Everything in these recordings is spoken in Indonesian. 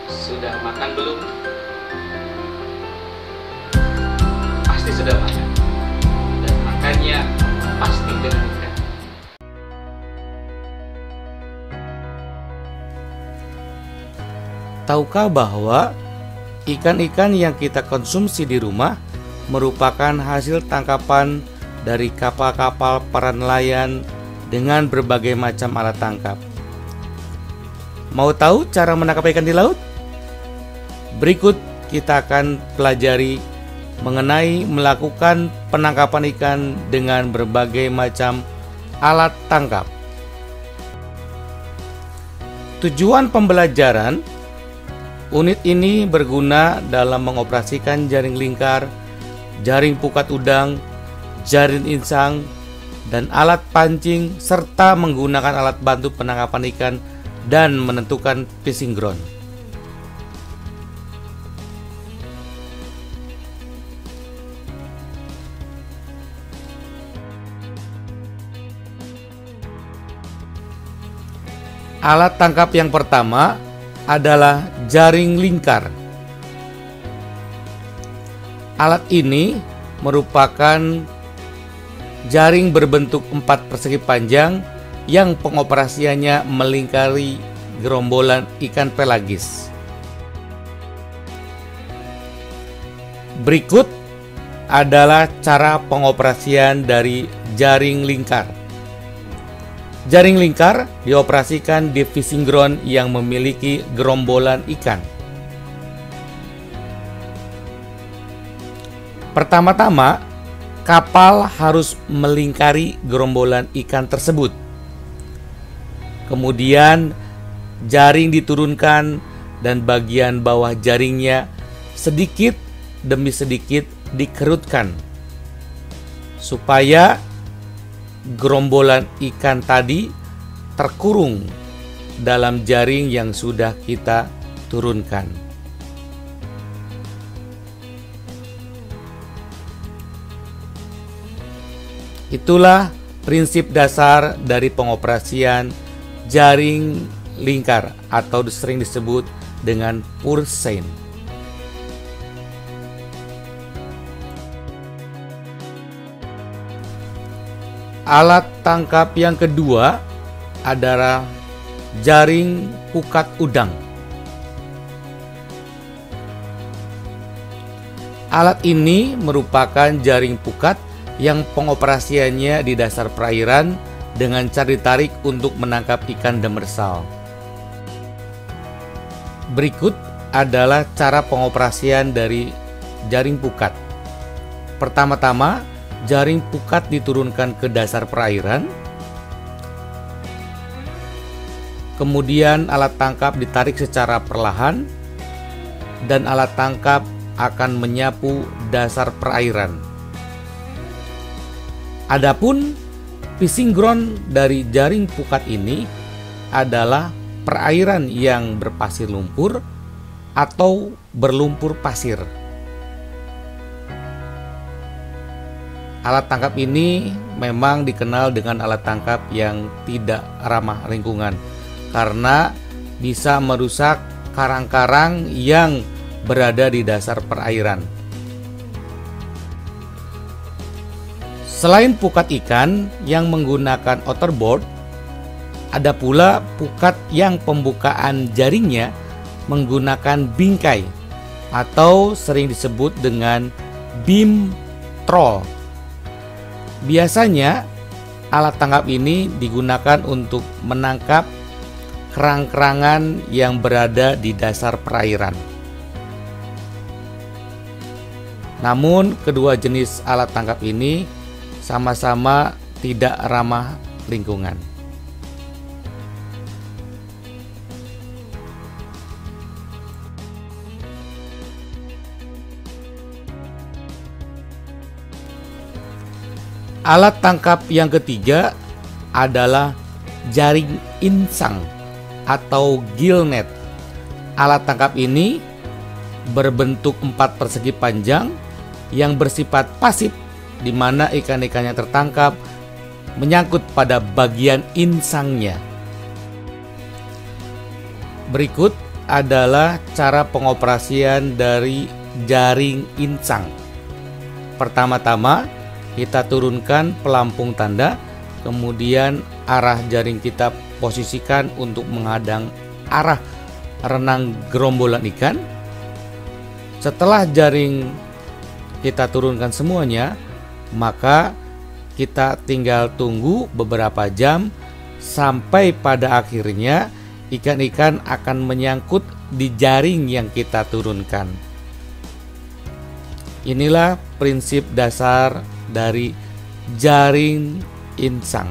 Sudah makan belum? Pasti sudah makan. Dan makannya pasti dengan ikan. Tahukah bahwa ikan-ikan yang kita konsumsi di rumah merupakan hasil tangkapan dari kapal-kapal para nelayan dengan berbagai macam alat tangkap? Mau tahu cara menangkap ikan di laut? Berikut kita akan pelajari mengenai melakukan penangkapan ikan dengan berbagai macam alat tangkap. Tujuan pembelajaran, unit ini berguna dalam mengoperasikan jaring lingkar, jaring pukat udang, jaring insang, dan alat pancing, serta menggunakan alat bantu penangkapan ikan dan menentukan fishing ground. Alat tangkap yang pertama adalah jaring lingkar. Alat ini merupakan jaring berbentuk 4 persegi panjang yang pengoperasiannya melingkari gerombolan ikan pelagis. Berikut adalah cara pengoperasian dari jaring lingkar. Jaring lingkar dioperasikan di fishing ground yang memiliki gerombolan ikan. Pertama-tama, kapal harus melingkari gerombolan ikan tersebut. Kemudian, jaring diturunkan dan bagian bawah jaringnya sedikit demi sedikit dikerutkan supaya gerombolan ikan tadi terkurung dalam jaring yang sudah kita turunkan. Itulah prinsip dasar dari pengoperasian jaring lingkar atau sering disebut dengan purse seine. Alat tangkap yang kedua adalah jaring pukat udang. Alat ini merupakan jaring pukat yang pengoperasiannya di dasar perairan dengan cara ditarik untuk menangkap ikan demersal. Berikut adalah cara pengoperasian dari jaring pukat. Pertama-tama, jaring pukat diturunkan ke dasar perairan. Kemudian alat tangkap ditarik secara perlahan dan alat tangkap akan menyapu dasar perairan. Adapun fishing ground dari jaring pukat ini adalah perairan yang berpasir lumpur atau berlumpur pasir. Alat tangkap ini memang dikenal dengan alat tangkap yang tidak ramah lingkungan karena bisa merusak karang-karang yang berada di dasar perairan. Selain pukat ikan yang menggunakan outerboard, ada pula pukat yang pembukaan jaringnya menggunakan bingkai atau sering disebut dengan beam troll. Biasanya alat tangkap ini digunakan untuk menangkap kerang-kerangan yang berada di dasar perairan. Namun kedua jenis alat tangkap ini sama-sama tidak ramah lingkungan. Alat tangkap yang ketiga adalah jaring insang atau gill net. Alat tangkap ini berbentuk 4 persegi panjang yang bersifat pasif, di mana ikan-ikan yang tertangkap menyangkut pada bagian insangnya. Berikut adalah cara pengoperasian dari jaring insang. Pertama-tama kita turunkan pelampung tanda, kemudian arah jaring kita posisikan untuk menghadang arah renang gerombolan ikan. Setelah jaring kita turunkan semuanya, maka kita tinggal tunggu beberapa jam sampai pada akhirnya ikan-ikan akan menyangkut di jaring yang kita turunkan. Inilah prinsip dasar dari jaring insang.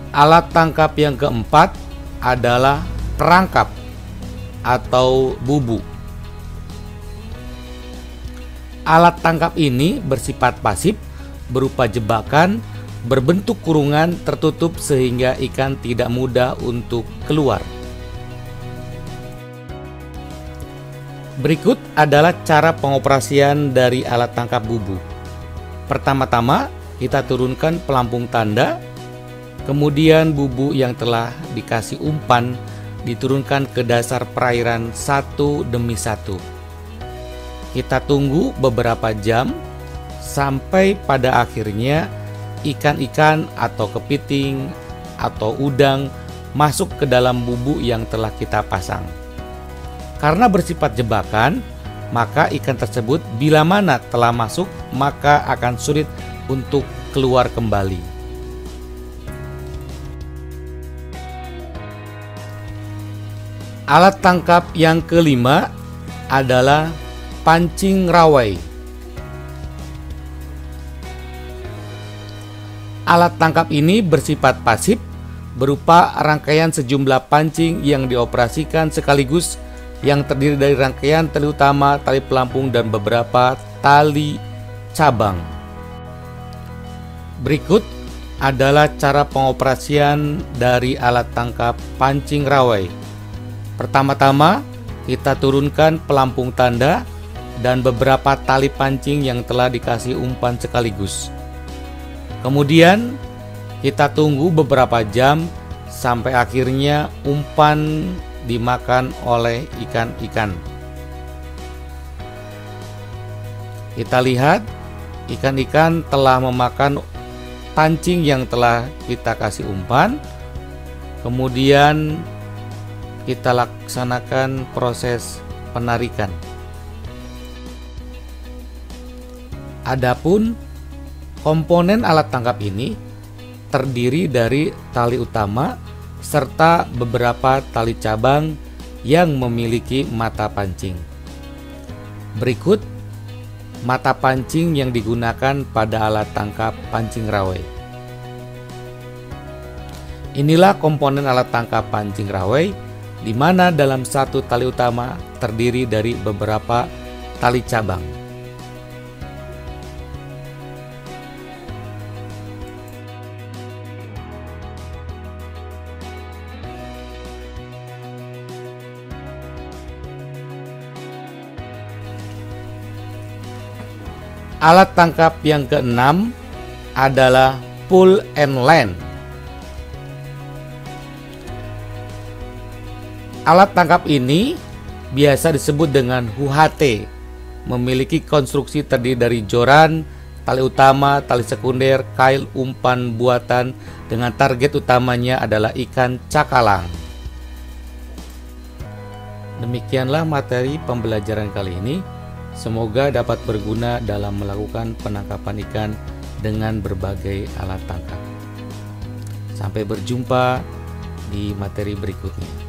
Alat tangkap yang keempat adalah perangkap atau bubu. Alat tangkap ini bersifat pasif, berupa jebakan, berbentuk kurungan tertutup sehingga ikan tidak mudah untuk keluar. Berikut adalah cara pengoperasian dari alat tangkap bubu. Pertama-tama kita turunkan pelampung tanda, kemudian bubu yang telah dikasih umpan diturunkan ke dasar perairan satu demi satu. Kita tunggu beberapa jam sampai pada akhirnya ikan-ikan atau kepiting atau udang masuk ke dalam bubu yang telah kita pasang. Karena bersifat jebakan, maka ikan tersebut bila mana telah masuk maka akan sulit untuk keluar kembali. Alat tangkap yang kelima adalah pancing rawai. Alat tangkap ini bersifat pasif, berupa rangkaian sejumlah pancing yang dioperasikan sekaligus, yang terdiri dari rangkaian tali utama, tali pelampung, dan beberapa tali cabang. Berikut adalah cara pengoperasian dari alat tangkap pancing rawai. Pertama-tama kita turunkan pelampung tanda dan beberapa tali pancing yang telah dikasih umpan sekaligus. Kemudian kita tunggu beberapa jam sampai akhirnya umpan dimakan oleh ikan-ikan. Kita lihat ikan-ikan telah memakan pancing yang telah kita kasih umpan. Kemudian kita laksanakan proses penarikan. Adapun komponen alat tangkap ini terdiri dari tali utama serta beberapa tali cabang yang memiliki mata pancing. Berikut mata pancing yang digunakan pada alat tangkap pancing rawai. Inilah komponen alat tangkap pancing rawai, di mana dalam satu tali utama terdiri dari beberapa tali cabang. Alat tangkap yang keenam adalah pull and land. Alat tangkap ini biasa disebut dengan UHT, memiliki konstruksi terdiri dari joran, tali utama, tali sekunder, kail, umpan buatan dengan target utamanya adalah ikan cakalang. Demikianlah materi pembelajaran kali ini. Semoga dapat berguna dalam melakukan penangkapan ikan dengan berbagai alat tangkap. Sampai berjumpa di materi berikutnya.